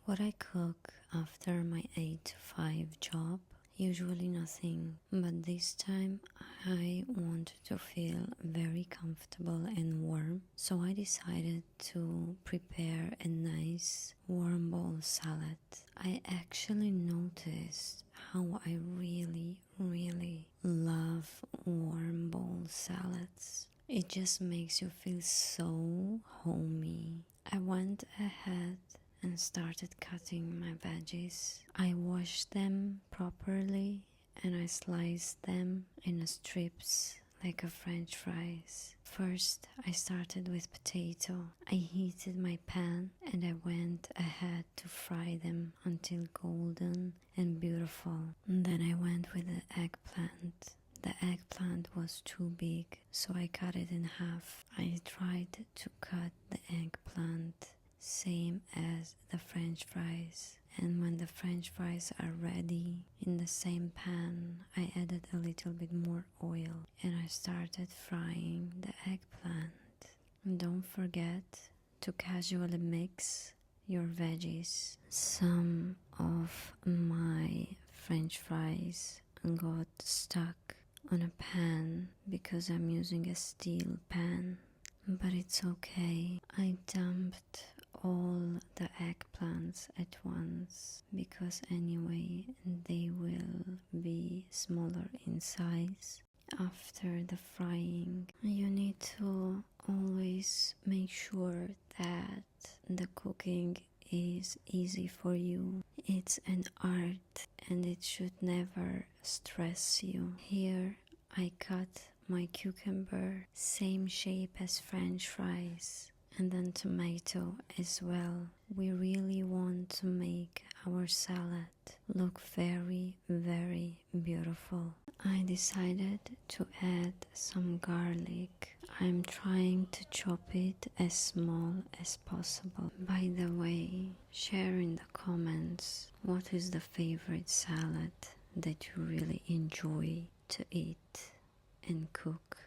What I cook after my 8 to 5 job, usually nothing, but this time I wanted to feel very comfortable and warm, so I decided to prepare a nice warm bowl salad. I actually noticed how I really love warm bowl salads. It just makes you feel so homey. I went ahead and started cutting my veggies. I washed them properly and I sliced them in strips like a French fries. First, I started with potato. I heated my pan and I went ahead to fry them until golden and beautiful. And then I went with the eggplant. The eggplant was too big, so I cut it in half. I tried to cut the eggplant same as the French fries, and when the French fries are ready, in the same pan I added a little bit more oil and I started frying the eggplant. Don't forget to casually mix your veggies. Some of my French fries got stuck on a pan because I'm using a steel pan, but it's okay. I dumped all the eggplants at once because anyway they will be smaller in size. After the frying, you need to always make sure that the cooking is easy for you. It's an art and it should never stress you. Here I cut my cucumber same shape as French fries, and then tomato as well. We really want to make our salad look very beautiful. I decided to add some garlic. I'm trying to chop it as small as possible. By the way, share in the comments what is the favorite salad that you really enjoy to eat and cook.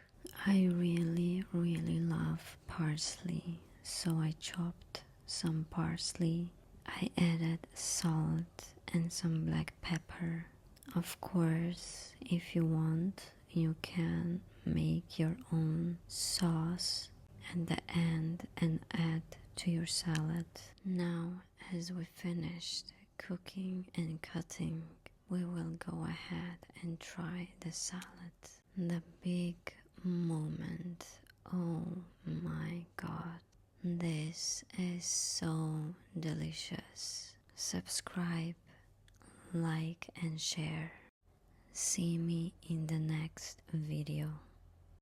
I really love parsley, so I chopped some parsley. I added salt and some black pepper. Of course, if you want, you can make your own sauce at the end and add to your salad. Now, as we finished cooking and cutting, we will go ahead and try the salad. The big moment. Oh my god. This is so delicious. Subscribe, like and share. See me in the next video.